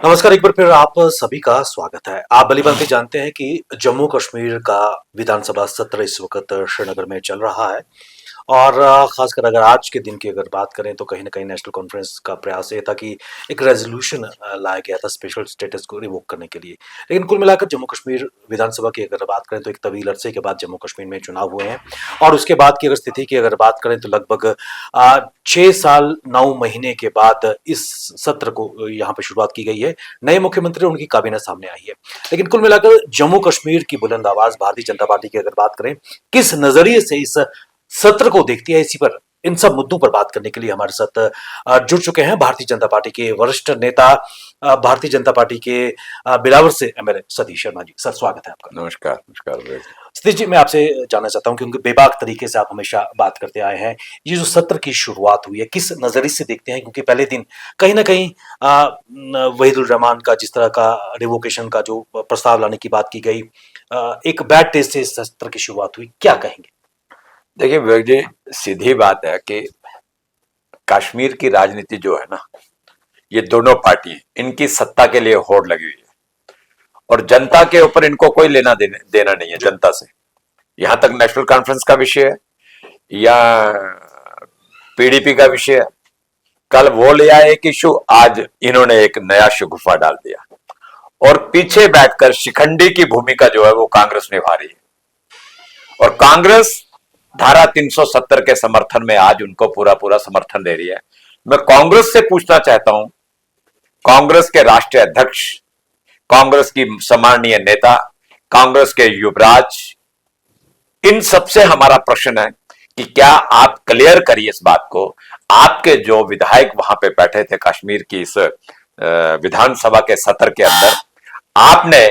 नमस्कार, एक बार फिर आप सभी का स्वागत है। आप भली-भांति जानते हैं कि जम्मू कश्मीर का विधानसभा सत्र इस वक़्त श्रीनगर में चल रहा है और ख़ासकर अगर आज के दिन की अगर बात करें तो कहीं न कहीं नेशनल कॉन्फ्रेंस का प्रयास ये था कि एक रेज़ोल्यूशन लाया गया था स्पेशल स्टेटस को रिवोक करने के लिए। लेकिन कुल मिलाकर जम्मू कश्मीर विधानसभा की अगर बात करें तो एक तवील अरसे के बाद जम्मू कश्मीर में चुनाव हुए हैं और उसके बाद की अगर स्थिति की अगर बात करें तो लगभग 6 साल 9 महीने के बाद इस सत्र को यहाँ पे शुरुआत की गई है। नए मुख्यमंत्री और उनकी काबीना सामने आई है। लेकिन कुल मिलाकर जम्मू कश्मीर की बुलंद आवाज़ भारतीय जनता पार्टी की अगर बात करें, किस नज़रिए से इस सत्र को देखती है, इसी पर इन सब मुद्दों पर बात करने के लिए हमारे साथ जुड़ चुके हैं भारतीय जनता पार्टी के वरिष्ठ नेता, भारतीय जनता पार्टी के बिलावर से एमएलए सतीश शर्मा जी। सर, स्वागत है आपका। नमस्कार नमस्कार। सतीश जी, मैं आपसे जानना चाहता हूं क्योंकि बेबाक तरीके से आप हमेशा बात करते आए हैं, ये जो सत्र की शुरुआत हुई है किस नजरिए से देखते हैं? क्योंकि पहले दिन कहीं ना कहीं वहीदुर रहमान का जिस तरह का रिवोकेशन का जो प्रस्ताव लाने की बात की गई, एक बैड टेस्ट से इस सत्र की शुरुआत हुई, क्या कहेंगे? देखिए विवेक जी, सीधी बात है कि कश्मीर की राजनीति जो है ना, ये दोनों पार्टी इनकी सत्ता के लिए होड़ लगी हुई है और जनता के ऊपर इनको कोई लेना देना नहीं है जनता से। यहां तक नेशनल कॉन्फ्रेंस का विषय है या पीडीपी का विषय है। कल वो ले आए एक इशू, आज इन्होंने एक नया शगुफा डाल दिया और पीछे बैठकर शिखंडी की भूमिका जो है वो कांग्रेस निभा रही है। और कांग्रेस धारा 370 के समर्थन में आज उनको पूरा पूरा समर्थन दे रही है। मैं कांग्रेस से पूछना चाहता हूं, कांग्रेस के राष्ट्रीय अध्यक्ष, कांग्रेस की सम्माननीय नेता, कांग्रेस के युवराज, इन सबसे हमारा प्रश्न है कि क्या आप क्लियर करिए इस बात को। आपके जो विधायक वहां पे बैठे थे कश्मीर की इस विधानसभा के सत्र के अंदर, आपने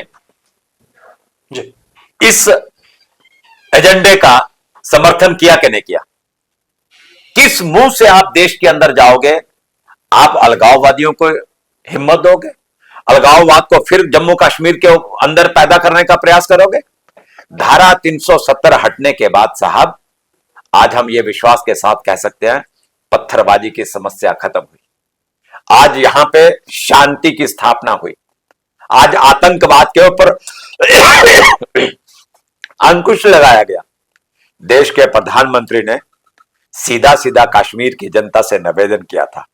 इस एजेंडे का समर्थन किया कि नहीं किया? किस मुंह से आप देश के अंदर जाओगे? आप अलगाववादियों को हिम्मत दोगे? अलगाववाद को फिर जम्मू कश्मीर के अंदर पैदा करने का प्रयास करोगे? धारा 370 हटने के बाद साहब, आज हम ये विश्वास के साथ कह सकते हैं पत्थरबाजी की समस्या खत्म हुई। आज यहां पे शांति की स्थापना हुई। आज आतंकवाद के ऊपर अंकुश लगाया गया। देश के प्रधानमंत्री ने सीधा सीधा कश्मीर की जनता से निवेदन किया था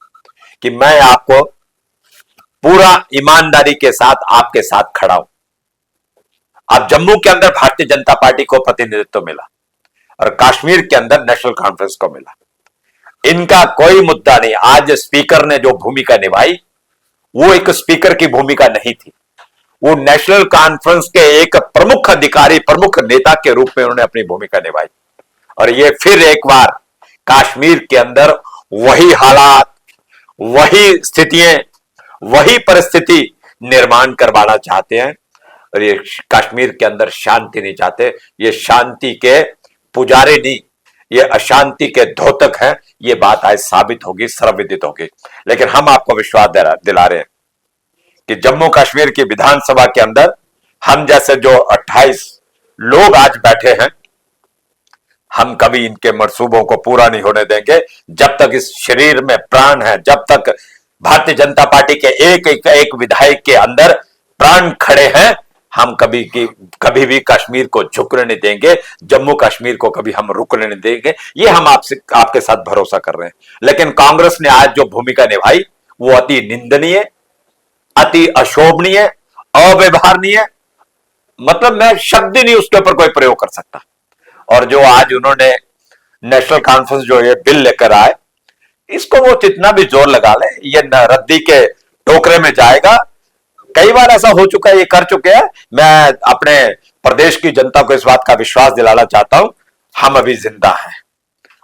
कि मैं आपको पूरा ईमानदारी के साथ आपके साथ खड़ा हूं। अब जम्मू के अंदर भारतीय जनता पार्टी को प्रतिनिधित्व मिला और कश्मीर के अंदर नेशनल कॉन्फ्रेंस को मिला। इनका कोई मुद्दा नहीं। आज स्पीकर ने जो भूमिका निभाई वो एक स्पीकर की भूमिका नहीं थी, वो नेशनल कॉन्फ्रेंस के एक प्रमुख अधिकारी, प्रमुख नेता के रूप में उन्होंने अपनी भूमिका निभाई। और ये फिर एक बार कश्मीर के अंदर वही हालात, वही स्थितियां, वही परिस्थिति निर्माण करवाना चाहते हैं। और ये कश्मीर के अंदर शांति नहीं चाहते। ये शांति के पुजारी नहीं, ये अशांति के द्योतक हैं। ये बात आज साबित होगी, सर्वविदित होगी। लेकिन हम आपको विश्वास दिला रहे हैं कि जम्मू कश्मीर की विधानसभा के अंदर हम जैसे जो 28 लोग आज बैठे हैं, हम कभी इनके मंसूबों को पूरा नहीं होने देंगे। जब तक इस शरीर में प्राण है, जब तक भारतीय जनता पार्टी के एक विधायक के अंदर प्राण खड़े हैं, हम कभी भी कश्मीर को झुकने नहीं देंगे, जम्मू कश्मीर को कभी हम रुकने नहीं देंगे। ये हम आपके साथ भरोसा कर रहे हैं। लेकिन कांग्रेस ने आज जो भूमिका निभाई वो अति निंदनीय, अति अशोभनीय, अव्यवहारणीय, मतलब मैं शब्द ही नहीं उसके ऊपर कोई प्रयोग कर सकता। और जो आज उन्होंने नेशनल कॉन्फ्रेंस जो ये बिल लेकर आए, इसको वो जितना भी जोर लगा ले, ये रद्दी के टोकरे में जाएगा। कई बार ऐसा हो चुका है, ये कर चुके हैं। मैं अपने प्रदेश की जनता को इस बात का विश्वास दिलाना चाहता हूं, हम अभी जिंदा हैं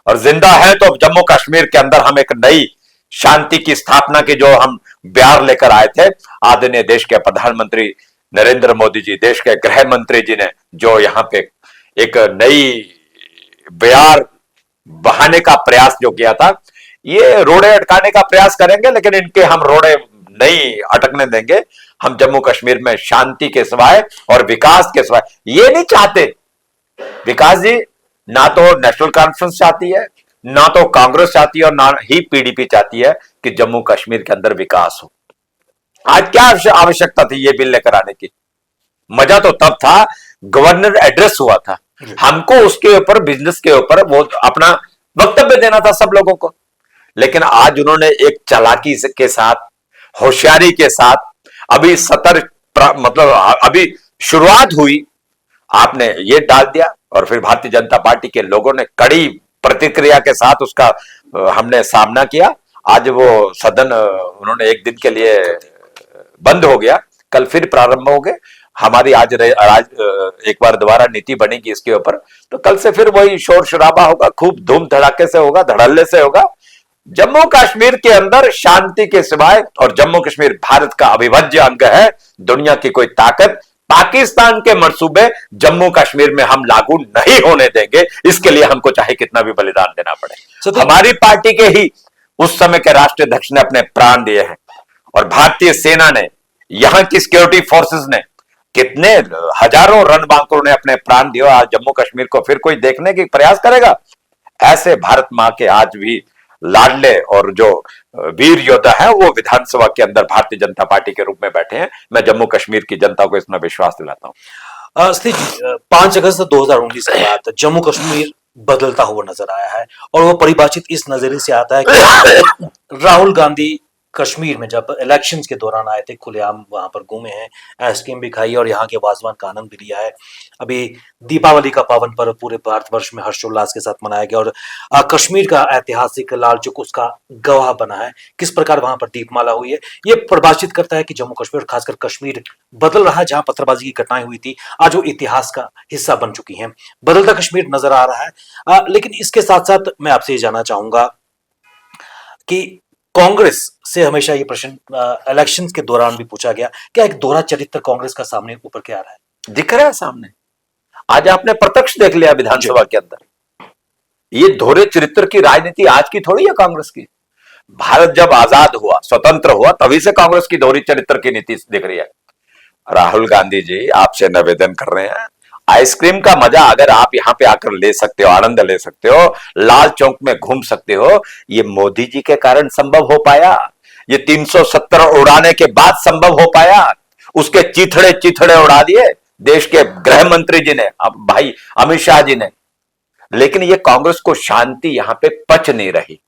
और जिंदा है तो जम्मू कश्मीर के अंदर हम एक नई शांति की स्थापना की जो हम ब्यार लेकर आए थे। आदरणीय देश के प्रधानमंत्री नरेंद्र मोदी जी, देश के गृह मंत्री जी ने जो यहाँ पे एक नई ब्यार बहाने का प्रयास जो किया था, ये रोड़े अटकाने का प्रयास करेंगे, लेकिन इनके हम रोड़े नहीं अटकने देंगे। हम जम्मू कश्मीर में शांति के सिवाय और विकास के सिवाय ये नहीं चाहते। विकास जी, ना तो नेशनल कॉन्फ्रेंस चाहती है, ना तो कांग्रेस चाहती है और ना ही पीडीपी चाहती है कि जम्मू कश्मीर के अंदर विकास हो। आज क्या आवश्यकता थी ये बिल लेकर आने की? मजा तो तब था गवर्नर एड्रेस हुआ था, हमको उसके ऊपर, बिजनेस के ऊपर वो अपना वक्तव्य देना था सब लोगों को। लेकिन आज उन्होंने एक चालाकी के साथ, होशियारी के साथ, अभी मतलब अभी शुरुआत हुई, आपने ये डाल दिया और फिर भारतीय जनता पार्टी के लोगों ने कड़ी प्रतिक्रिया के साथ उसका हमने सामना किया। आज वो सदन उन्होंने एक दिन के लिए बंद हो गया, कल फिर प्रारंभ हो गए। हमारी आज एक बार दोबारा नीति बनेगी इसके ऊपर, तो कल से फिर वही शोर शराबा होगा, खूब धूम धड़ाके से होगा, धड़ल्ले से होगा। जम्मू कश्मीर के अंदर शांति के सिवाय, और जम्मू कश्मीर भारत का अविभाज्य अंग है, दुनिया की कोई ताकत पाकिस्तान के मंसूबे जम्मू कश्मीर में हम लागू नहीं होने देंगे। इसके लिए हमको चाहे कितना भी बलिदान देना पड़े। हमारी पार्टी के ही उस समय के राष्ट्रीय अध्यक्ष ने अपने प्राण दिए हैं, और भारतीय सेना ने, यहां की सिक्योरिटी फोर्सेस ने, कितने हजारों रणबांकुरों ने अपने प्राण दिए। आज जम्मू कश्मीर को फिर कोई देखने की प्रयास करेगा? ऐसे भारत मां के आज भी लाडले और जो वीर योद्धा है वो विधानसभा के अंदर भारतीय जनता पार्टी के रूप में बैठे हैं। मैं जम्मू कश्मीर की जनता को इसमें विश्वास दिलाता हूं। स्थिति 5 अगस्त 2019 के बाद जम्मू कश्मीर बदलता हुआ नजर आया है, और वो परिभाषित इस नजरिए से आता है कि राहुल गांधी कश्मीर में जब इलेक्शंस के दौरान आए थे, खुलेआम वहां पर घूमे हैं, आइसक्रीम भी खाई और यहाँ के वाजवान का आनंद भी लिया है। अभी दीपावली का पावन पर्व पूरे भारतवर्ष में हर्षोल्लास के साथ मनाया गया, और कश्मीर का ऐतिहासिक लाल चौक उसका गवाह बना है। किस प्रकार वहां पर दीपमाला हुई है, ये परिभाषित करता है कि जम्मू कश्मीर, खासकर कश्मीर बदल रहा है। जहां पत्थरबाजी की घटनाएं हुई थी, आज वो इतिहास का हिस्सा बन चुकी हैं। बदलता कश्मीर नजर आ रहा है। लेकिन इसके साथ साथ मैं आपसे ये जानना चाहूंगा कि कांग्रेस से हमेशा ये प्रश्न इलेक्शंस के दौरान भी पूछा गया, क्या एक दोहरा चरित्र कांग्रेस का सामने ऊपर के आ रहा है? दिख रहा है सामने, आज आपने प्रत्यक्ष देख लिया विधानसभा के अंदर। ये दोहरे चरित्र की राजनीति आज की थोड़ी है कांग्रेस की। भारत जब आजाद हुआ, स्वतंत्र हुआ, तभी से कांग्रेस की दोहरी चरित्र की नीति दिख रही है। राहुल गांधी जी, आपसे निवेदन कर रहे हैं, आइसक्रीम का मजा अगर आप यहां पे आकर ले सकते हो, आनंद ले सकते हो, लाल चौक में घूम सकते हो, ये मोदी जी के कारण संभव हो पाया। ये 370 उड़ाने के बाद संभव हो पाया। उसके चिथड़े चिथड़े उड़ा दिए देश के गृह मंत्री जी ने, अब भाई अमित शाह जी ने। लेकिन ये कांग्रेस को शांति यहां पे पच नहीं रही।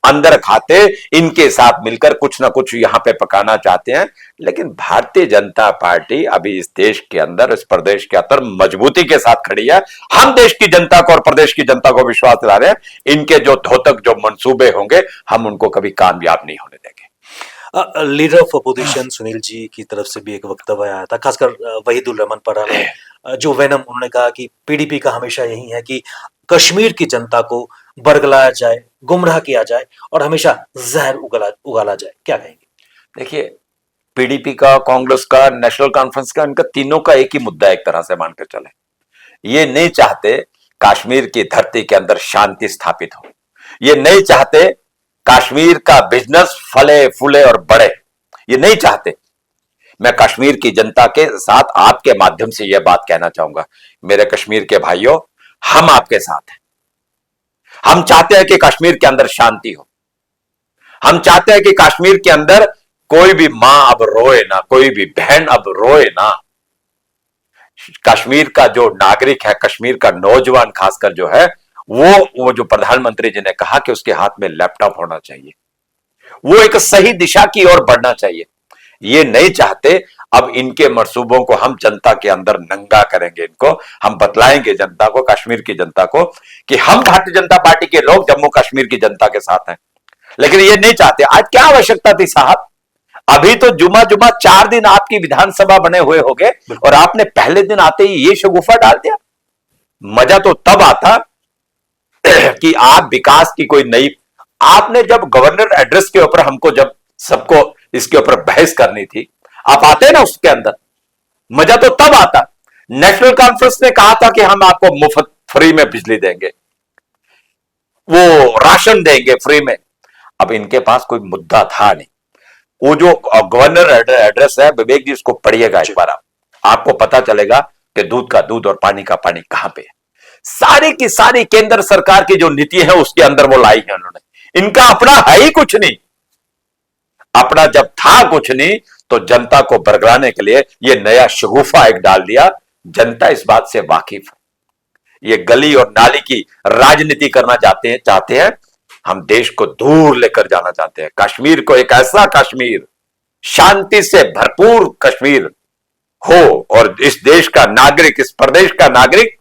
अंदर खाते इनके साथ मिलकर कुछ ना कुछ यहां पे पकाना चाहते हैं। लेकिन भारतीय जनता पार्टी अभी इस देश के अंदर, इस प्रदेश के अंदर मजबूती के साथ खड़ी है। हम देश की जनता को और प्रदेश की जनता को विश्वास दिला रहे हैं, इनके जो धोतक, जो मंसूबे होंगे, हम उनको कभी कामयाब नहीं होने देंगे। Leader of opposition Sunil ji की तरफ से भी एक वक्तव्य आया था, खासकर वहीदुल रहमान पठान, जो वेनम, उन्होंने कहा कि पीडीपी का हमेशा यही है कि कश्मीर की जनता को बरगलाया जाए, गुमराह किया जाए और हमेशा जहर उगाला जाए। क्या कहेंगे? देखिए, पीडीपी का, कांग्रेस का, नेशनल कॉन्फ्रेंस का, इनका तीनों का एक ही मुद्दा, एक तरह से मानकर चले, ये नहीं चाहते कश्मीर की धरती के अंदर शांति स्थापित हो। ये नहीं चाहते कश्मीर का बिजनेस फले फूले और बढ़े, ये नहीं चाहते। मैं कश्मीर की जनता के साथ आपके माध्यम से यह बात कहना चाहूंगा, मेरे कश्मीर के भाइयों, हम आपके साथ हैं। हम चाहते हैं कि कश्मीर के अंदर शांति हो। हम चाहते हैं कि कश्मीर के अंदर कोई भी मां अब रोए ना, कोई भी बहन अब रोए ना। कश्मीर का जो नागरिक है, कश्मीर का नौजवान खासकर जो है, वो जो प्रधानमंत्री जी ने कहा कि उसके हाथ में लैपटॉप होना चाहिए, वो एक सही दिशा की ओर बढ़ना चाहिए। ये नहीं चाहते। अब इनके मंसूबों को हम जनता के अंदर नंगा करेंगे। इनको हम बतलाएंगे जनता को, कश्मीर की जनता को, कि हम भारतीय जनता पार्टी के लोग जम्मू कश्मीर की जनता के साथ हैं। लेकिन ये नहीं चाहते। आज क्या आवश्यकता थी साहब? अभी तो जुमा जुमा 4 दिन आपकी विधानसभा बने हुए हो गए, और आपने पहले दिन आते ही ये शगुफा डाल दिया। मजा तो तब आता कि आप विकास की कोई नई, आपने जब गवर्नर एड्रेस के ऊपर हमको, जब सबको इसके ऊपर बहस करनी थी, आप आते ना उसके अंदर, मजा तो तब आता। नेशनल कॉन्फ्रेंस ने कहा था कि हम आपको मुफ्त फ्री में बिजली देंगे, वो राशन देंगे फ्री में। अब इनके पास कोई मुद्दा था नहीं। वो जो गवर्नर एड्रेस है, विवेक जी, उसको पढ़िएगा एक बार, आपको पता चलेगा कि दूध का दूध और पानी का पानी कहां पे है। सारी की सारी केंद्र सरकार की जो नीति है उसके अंदर वो लाई है उन्होंने। इनका अपना है ही कुछ नहीं। अपना जब था कुछ नहीं, तो जनता को बरगलाने के लिए ये नया शगुफा एक डाल दिया। जनता इस बात से वाकिफ है। ये गली और नाली की राजनीति करना चाहते हैं। हम देश को दूर लेकर जाना चाहते हैं। कश्मीर को एक ऐसा कश्मीर, शांति से भरपूर कश्मीर हो, और इस देश का नागरिक, इस प्रदेश का नागरिक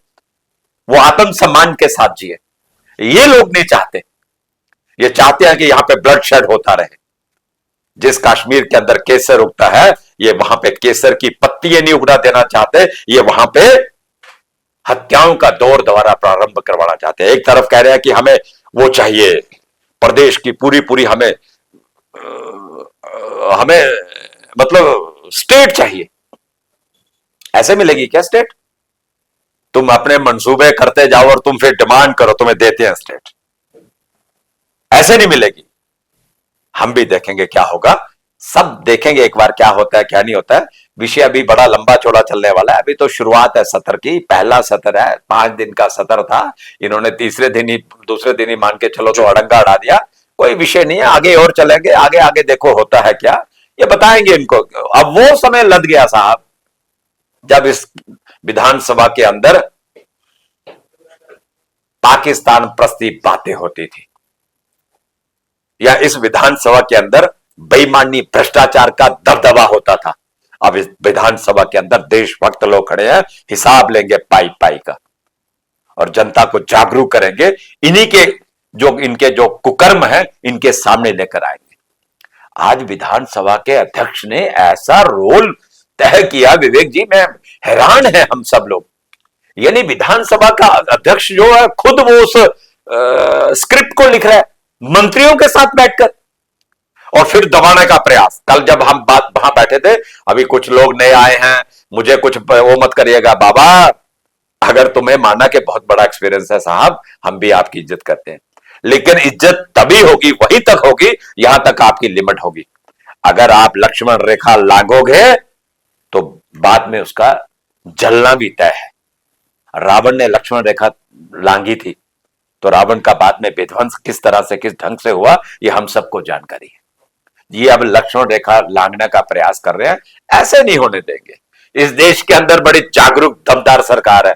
वो आत्म सम्मान के साथ जिए। ये लोग नहीं चाहते। ये चाहते हैं कि यहां पे ब्लड शेड होता रहे। जिस कश्मीर के अंदर केसर उगता है, ये वहां पे केसर की पत्तियां नहीं उगना देना चाहते। ये वहां पे हत्याओं का दौर दोबारा प्रारंभ करवाना चाहते हैं। एक तरफ कह रहे हैं कि हमें वो चाहिए, प्रदेश की पूरी हमें मतलब स्टेट चाहिए। ऐसे मिलेगी क्या स्टेट? तुम अपने मंसूबे करते जाओ और तुम फिर डिमांड करो, तुम्हें देते हैं स्टेट। ऐसे नहीं मिलेगी। हम भी देखेंगे क्या होगा, सब देखेंगे एक बार क्या होता है क्या नहीं होता है। विषय अभी बड़ा लंबा चौड़ा चलने वाला है। अभी तो शुरुआत है सत्र की, पहला सत्र है, 5 दिन का सत्र था। इन्होंने दूसरे दिन ही मान के चलो तो अड़ंगा अड़ा दिया। कोई विषय नहीं है, आगे और चलेंगे। आगे आगे देखो होता है क्या, ये बताएंगे इनको। अब वो समय लद गया साहब, जब इस विधानसभा के अंदर पाकिस्तान प्रस्ती बातें होती थी, या इस विधानसभा के अंदर बेईमानी भ्रष्टाचार का दबदबा होता था। अब इस विधानसभा के अंदर देशभक्त लोग खड़े हैं, हिसाब लेंगे पाई पाई का, और जनता को जागरूक करेंगे। इनके जो कुकर्म है, इनके सामने लेकर आएंगे। आज विधानसभा के अध्यक्ष ने ऐसा रोल तय किया, विवेक जी, मैं हैरान है हम सब लोग। यानी विधानसभा का अध्यक्ष जो है, खुद वो उस स्क्रिप्ट को लिख रहा है मंत्रियों के साथ बैठकर, और फिर दबाने का प्रयास। कल जब हम वहां बैठे थे, अभी कुछ लोग नए आए हैं, मुझे कुछ वो मत करिएगा बाबा, अगर तुम्हें माना कि बहुत बड़ा एक्सपीरियंस है साहब, हम भी आपकी इज्जत करते हैं, लेकिन इज्जत तभी होगी, वहीं तक होगी, यहां तक आपकी लिमिट होगी। अगर आप लक्ष्मण रेखा लांघोगे तो बाद में उसका जलना भी तय है। रावण ने लक्ष्मण रेखा लांघी थी, तो रावण का बाद में विध्वंस किस तरह से, किस ढंग से हुआ, ये हम सबको जानकारी है। ये अब लक्ष्मण रेखा लांघने का प्रयास कर रहे हैं। ऐसे नहीं होने देंगे। इस देश के अंदर बड़ी जागरूक दमदार सरकार है,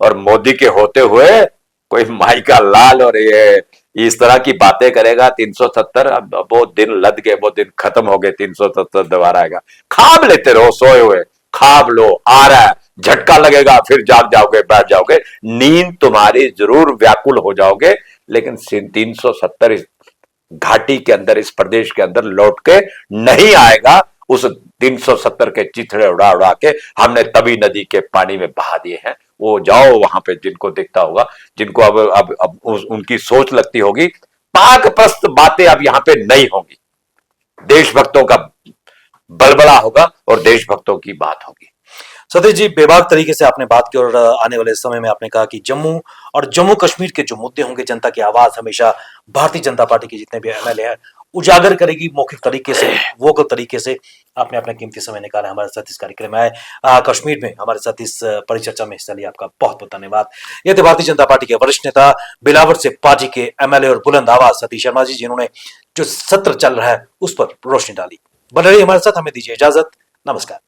और मोदी के होते हुए कोई माई का लाल और ये इस तरह की बातें करेगा। 370 अब वो दिन लद गए, वो दिन खत्म हो गए। 370 दोबारा आएगा। खाब लेते रहो, सोए हुए खाब लो, आ रहा है, झटका लगेगा, फिर जाग जाओगे, बैठ जाओगे, नींद तुम्हारी जरूर, व्याकुल हो जाओगे, लेकिन 370 इस घाटी के अंदर, इस प्रदेश के अंदर लौट के नहीं आएगा। उस 370 के चिथड़े उड़ा उड़ा के हमने तभी नदी के पानी में बहा दिए हैं। वो जाओ वहां पे, जिनको दिखता होगा, जिनको अब उनकी सोच लगती होगी, पाक प्रस्त बातें अब यहां पे नहीं होंगी। देशभक्तों का बलबला होगा और देशभक्तों की बात होगी। सतीश जी, बेबाक तरीके से आपने बात की, और आने वाले समय में आपने कहा कि जम्मू और जम्मू कश्मीर के जो मुद्दे होंगे, जनता की आवाज हमेशा भारतीय जनता पार्टी के जितने भी एमएलए हैं उजागर करेगी, मौखिक तरीके से, वोकल तरीके से। आपने अपना कीमती समय निकाला, हमारे साथ इस कार्यक्रम में आए, कश्मीर में हमारे साथ इस परिचर्चा में हिस्सा लिया, आपका बहुत बहुत धन्यवाद। ये थे भारतीय जनता पार्टी के वरिष्ठ नेता, बिलावर से पार्टी के एमएलए और बुलंद आवाज सतीश शर्मा जी, जिन्होंने जो सत्र चल रहा है उस पर रोशनी डाली। बने रहिए हमारे साथ, हमें दीजिए इजाजत। नमस्कार।